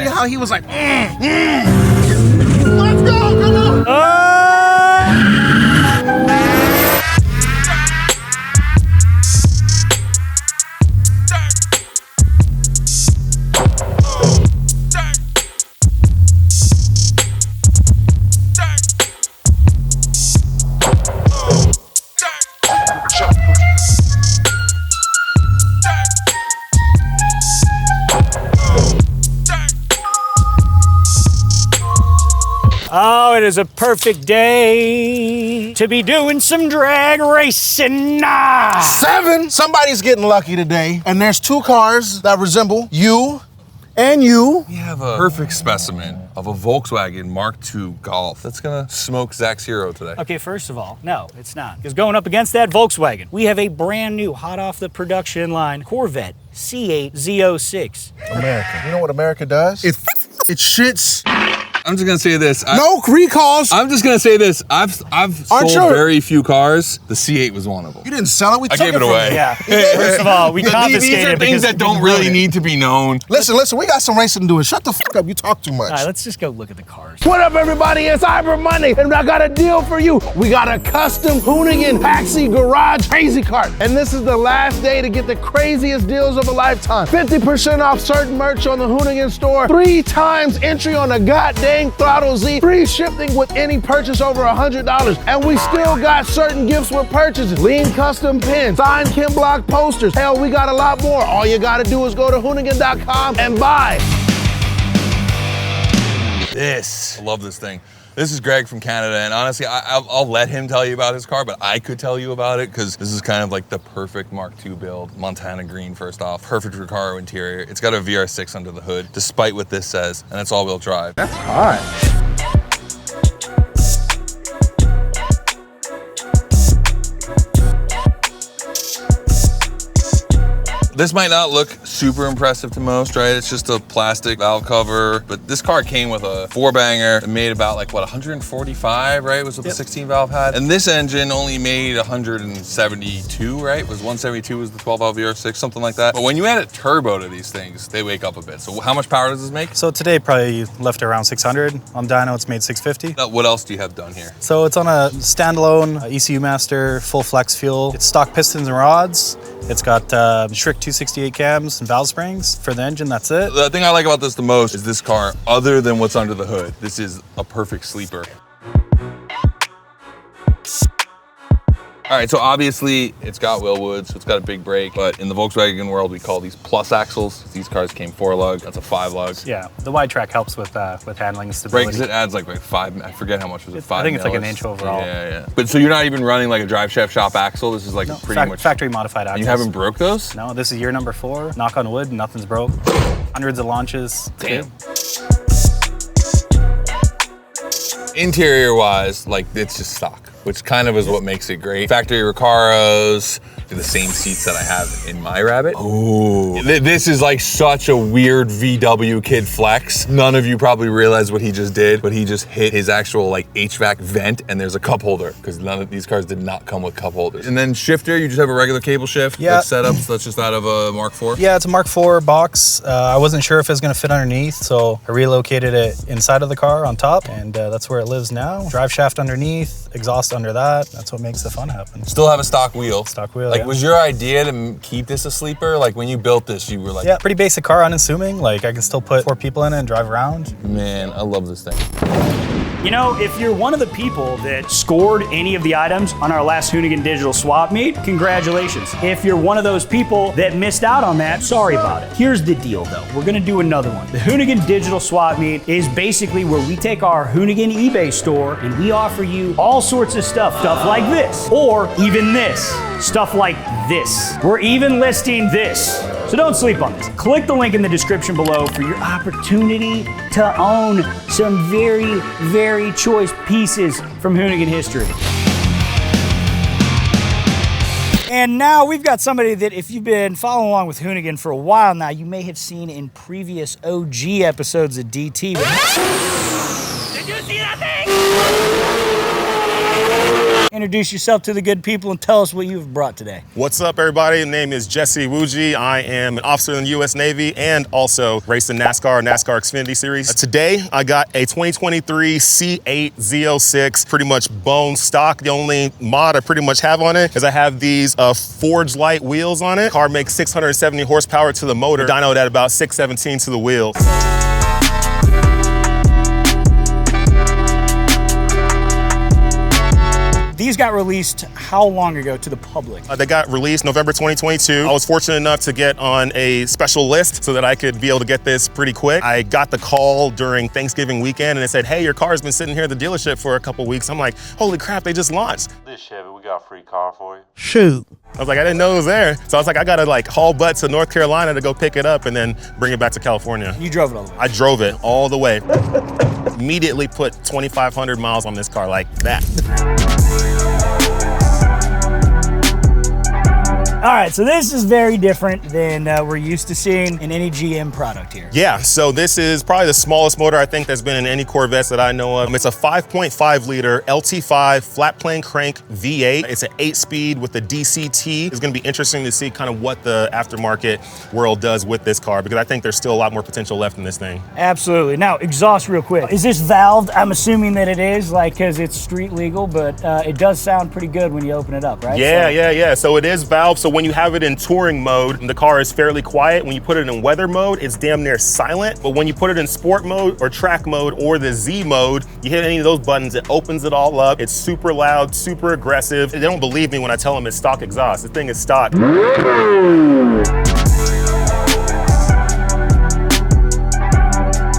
see how he was like, Let's go, come on. Oh, it is a perfect day to be doing some drag racing. 7. Somebody's getting lucky today, and there's 2 cars that resemble you and you. We have a perfect specimen of a Volkswagen Mark II Golf that's gonna smoke Zach's hero today. Okay, first of all, no, it's not. Because going up against that Volkswagen, we have a brand new, hot off the production line Corvette C8 Z06. America. You know what America does? It shits. I'm just gonna say this. No recalls. I'm just gonna say this. I've sold very few cars. The C8 was one of them. You didn't sell it. We I took gave it from away. you. Yeah. First of all, we confiscated These are it things because that don't really need to be known. Listen. We got some racing to do. Shut the fuck up. You talk too much. All right, let's just go look at the cars. What up, everybody? It's Cyber Monday, and I got a deal for you. We got a custom Hoonigan Paxi Garage Crazy Cart, and this is the last day to get the craziest deals of a lifetime. 50% off certain merch on the Hoonigan store, 3 times entry on a goddamn Throttle Z, free shipping with any purchase over $100, and we still got certain gifts with purchases. Lean custom pins, signed Kim Block posters. Hell, we got a lot more. All you gotta do is go to Hoonigan.com and buy. I love this thing. This is Greg from Canada, and honestly, I'll let him tell you about his car, but I could tell you about it because this is kind of like the perfect Mark II build. Montana green, first off. Perfect Recaro interior. It's got a VR6 under the hood, despite what this says, and it's all-wheel drive. That's hot. This might not look super impressive to most, right? It's just a plastic valve cover, but this car came with a 4-banger. It made about like, what, 145, right? Was what the 16 valve had. And this engine only made 172, right? Was 172 was the 12 valve VR6, something like that. But when you add a turbo to these things, they wake up a bit. So how much power does this make? So today probably left around 600. On dyno it's made 650. What else do you have done here? So it's on a standalone ECU master, full flex fuel. It's stock pistons and rods. It's got Schrick 268 cams and valve springs for the engine, that's it. The thing I like about this the most is this car, other than what's under the hood, this is a perfect sleeper. All right, so obviously it's got Willwood, so it's got a big brake, but in the Volkswagen world, we call these plus axles. These cars came 4-lug, that's a 5-lug. Yeah, the wide track helps with handling and stability. Brakes, it adds like 5, I forget how much was it, 5 I think it's like an millis? inch overall. Yeah. But so you're not even running like a drive shaft shop axle, this is like pretty much factory modified axles. You haven't broke those? No, this is year number 4. Knock on wood, nothing's broke. Hundreds of launches. Damn. Interior wise, like it's just stock, which kind of is what makes it great. Factory Recaros, the same seats that I have in my Rabbit. Ooh. This is like such a weird VW kid flex. None of you probably realize what he just did, but he just hit his actual like HVAC vent and there's a cup holder because none of these cars did not come with cup holders. And then shifter, you just have a regular cable shift. Yeah. Like setup, so that's just out of a Mark IV. Yeah, it's a Mark IV box. I wasn't sure if it was gonna fit underneath, so I relocated it inside of the car on top, and that's where it lives now. Drive shaft underneath, exhaust under that. That's what makes the fun happen. Still have a stock wheel. Stock wheel, Like, yeah. was your idea to keep this a sleeper? Like, when you built this, you were like, Yeah, pretty basic car, unassuming. Like, I can still put 4 people in it and drive around. man, I love this thing. You know, if you're one of the people that scored any of the items on our last Hoonigan Digital Swap Meet, congratulations. If you're one of those people that missed out on that, sorry about it. Here's the deal though, we're gonna do another one. The Hoonigan Digital Swap Meet is basically where we take our Hoonigan eBay store and we offer you all sorts of stuff like this, or even this, stuff like this. We're even listing this. So don't sleep on this. Click the link in the description below for your opportunity to own some very, very choice pieces from Hoonigan history. And now we've got somebody that if you've been following along with Hoonigan for a while now, you may have seen in previous OG episodes of DT. Did you see that thing? Introduce yourself to the good people and tell us what you've brought today. What's up, everybody? My name is Jesse Wuji. I am an officer in the U.S. Navy and also race in NASCAR Xfinity Series. Today, I got a 2023 C8 Z06, pretty much bone stock. The only mod I pretty much have on it is I have these Forge Light wheels on it. Car makes 670 horsepower to the motor, dynoed at about 617 to the wheels. These got released how long ago to the public? They got released November 2022. I was fortunate enough to get on a special list so that I could be able to get this pretty quick. I got the call during Thanksgiving weekend and they said, hey, your car's been sitting here at the dealership for a couple weeks. I'm like, holy crap, they just launched. This Chevy, we got a free car for you. Shoot. I was like, I didn't know it was there. So I was like, I gotta like haul butt to North Carolina to go pick it up and then bring it back to California. You drove it all the way? I drove it all the way. Immediately put 2,500 miles on this car like that. All right, so this is very different than we're used to seeing in any GM product here. Yeah, so this is probably the smallest motor I think that's been in any Corvettes that I know of. It's a 5.5 liter LT5 flat plane crank V8. It's an 8-speed with the DCT. It's gonna be interesting to see kind of what the aftermarket world does with this car because I think there's still a lot more potential left in this thing. Absolutely. Now, exhaust real quick. Is this valved? I'm assuming that it is, like, because it's street legal, but it does sound pretty good when you open it up, right? Yeah. So it is valved. So when you have it in touring mode, the car is fairly quiet. When you put it in weather mode, it's damn near silent. But when you put it in sport mode or track mode or the Z mode, you hit any of those buttons, it opens it all up. It's super loud, super aggressive. They don't believe me when I tell them it's stock exhaust. The thing is stock.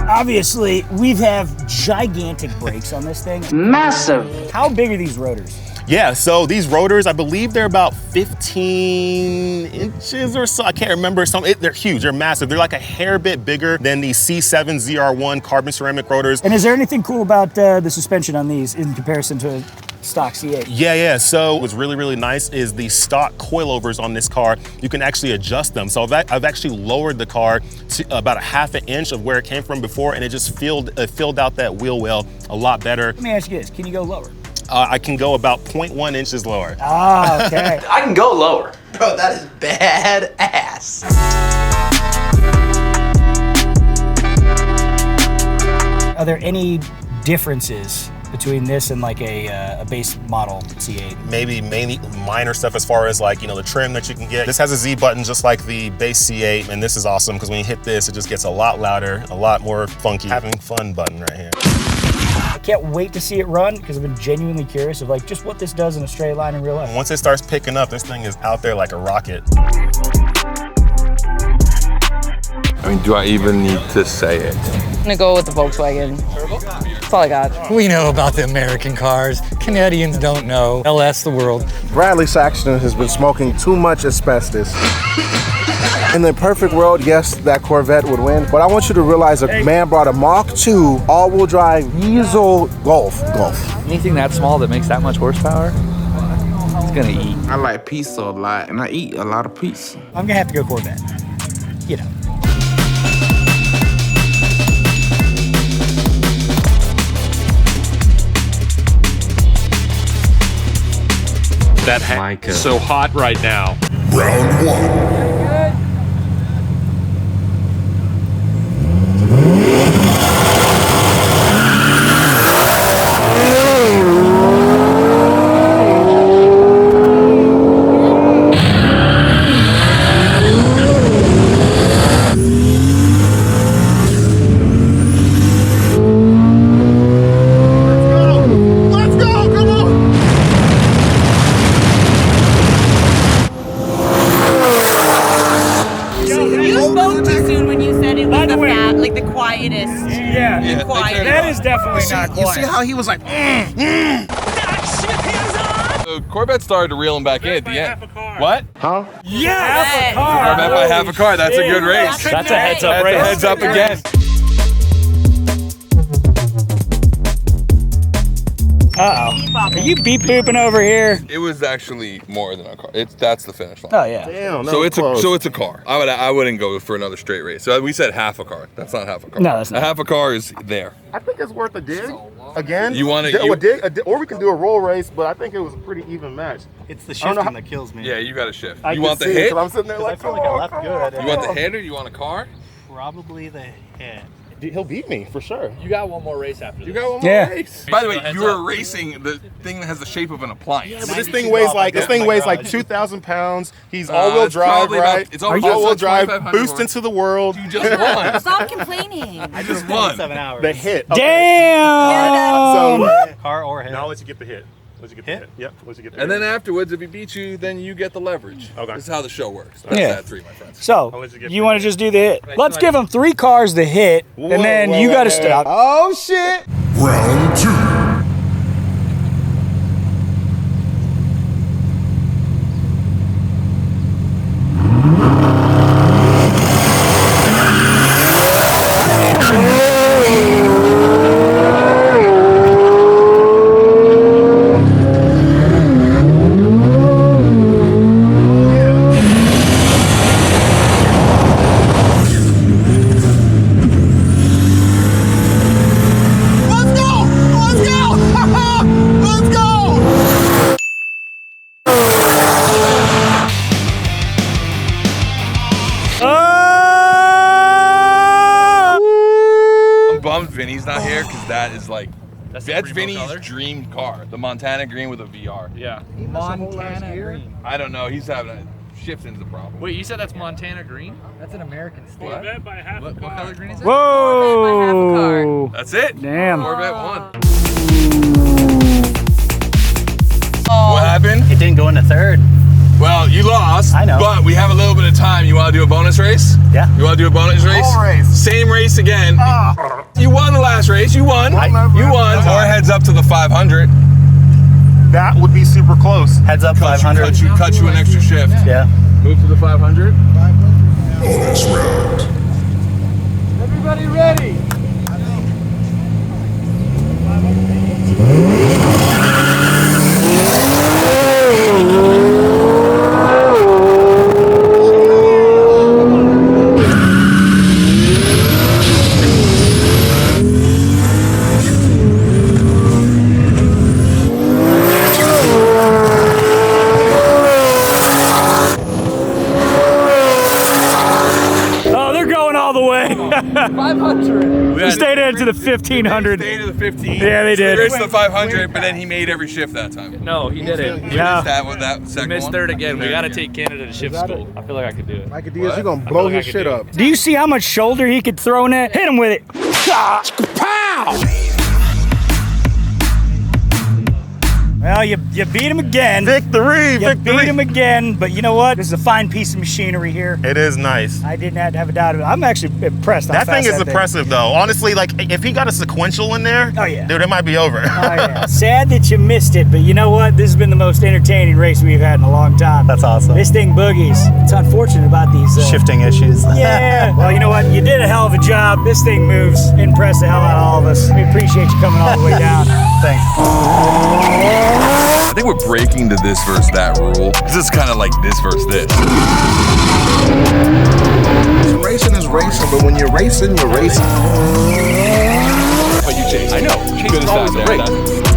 Obviously, we have gigantic brakes on this thing. Massive. How big are these rotors? Yeah, so these rotors, I believe they're about 15 inches or so. I can't remember. They're huge, they're massive. They're like a hair bit bigger than the C7 ZR1 carbon ceramic rotors. And is there anything cool about the suspension on these in comparison to a stock C8? Yeah. So what's really, really nice is the stock coilovers on this car. You can actually adjust them. So I've actually lowered the car to about a half an inch of where it came from before, and it just filled out that wheel well a lot better. Let me ask you this, can you go lower? I can go about 0.1 inches lower. Ah, okay. I can go lower. Bro, that is badass. Are there any differences between this and like a base model C8? Maybe minor stuff as far as like, the trim that you can get. This has a Z button just like the base C8, and this is awesome because when you hit this, it just gets a lot louder, a lot more funky. Having fun button right here. I can't wait to see it run because I've been genuinely curious of like just what this does in a straight line in real life. Once it starts picking up, this thing is out there like a rocket. I mean, do I even need to say it? I'm gonna go with the Volkswagen. That's all I got. We know about the American cars. Canadians don't know. LS the world. Bradley Saxton has been smoking too much asbestos. In the perfect world, yes, that Corvette would win. But I want you to realize a man brought a Mach 2 all-wheel drive diesel Golf. Anything that small that makes that much horsepower, it's gonna eat. I like pizza a lot, and I eat a lot of pizza. I'm gonna have to go Corvette. That hat so hot right now. Round one. That is definitely not quiet. You see how he was like, Corvette started to reel him back in at the end. What? Huh? Yeah, half a car. Corvette by half a car. That's a good race. That's a heads up race. Heads up again. Uh-oh. Are you beep booping over here? It was actually more than a car. That's the finish line. Oh yeah. Damn. So it's a car. I wouldn't go for another straight race. So we said half a car. That's not half a car. No, that's not. A half a car is there. I think it's worth a dig. Again, You want a to? dig, or we can do a roll race, but I think it was a pretty even match. It's the I don't know shifting that kills me. Yeah, you got to shift. I You can want the see it, hit? 'cause I'm sitting there like, I feel like I left good. You want the hit or you want a car? Probably the hit. He'll beat me for sure. You got one more race after this. You got one more Yeah. race. By the way, you were racing the thing that has the shape of an appliance. Yeah, but this thing weighs like 2,000 pounds. He's all-wheel it's drive, probably right? it's all-wheel drive, 2,500 boost into the world. You just won. Stop complaining. I just won. 7 hours. The hit. Damn! So Car or hit. now I'll let you get the hit. Let you get the hit. Yep. Let you get the And hit. then afterwards, if he beats you, then you get the leverage. Okay. This is how the show works. That's Yeah. that three, my friends. So, I'll let you get you the want to hit. just do the hit? Let's give them 3 cars the hit, and then you got to stop. Oh shit! Round 2. I'm bummed Vinny's not here because that is like, that's Vinny's color? dream car. The Montana Green with a VR. Yeah. Montana green. I don't know. He's having a shifting's the problem. Wait, you said that's Montana green? That's an American state. Corvette by half What color green is it? Whoa! That's it. Damn. Corvette won. What happened? It didn't go into third. Well, you lost. I know. But we have a little bit of time. You want to do a bonus race? Yeah. You want to do a bonus race? Bonus race. Same race again. You won the last race. You won. You won. Or heads up to the 500. That would be super close. Heads up 500. Cut you an extra shift. Yeah. Move to the 500. Bonus round. Everybody ready? Oh, they're going all the way. 500. We stayed in to the 1500. Stay to the 15. Yeah, they did. They raced the 500, but then he made every shift that time. No, he didn't. You Yeah. missed that with that second Missed one. third again. We got to take Canada to shift school. I feel like I could do it. Micah Diaz, you're gonna blow like I his could shit do it. up. Do you see how much shoulder he could throw in that? Hit him with it. Pow! Well, you beat him again. Victory! You beat him again, but you know what? This is a fine piece of machinery here. It is nice. I didn't have a doubt of it. I'm actually impressed. How That thing fast is impressive, though. Honestly, like if he got a sequential in there, Oh, yeah. dude, it might be over. Oh, yeah. Sad that you missed it, but you know what? This has been the most entertaining race we've had in a long time. That's awesome. This thing boogies. It's unfortunate about these Shifting issues. Yeah. Well, you know what? You did a hell of a job. This thing moves. Impressed the hell out of all of us. We appreciate you coming all the way down. Thanks. I think we're breaking the this versus that rule. Because it's kind of like this versus this. Racing is racing, but when you're racing, you're racing. But you changed. I know. Chase is always a race.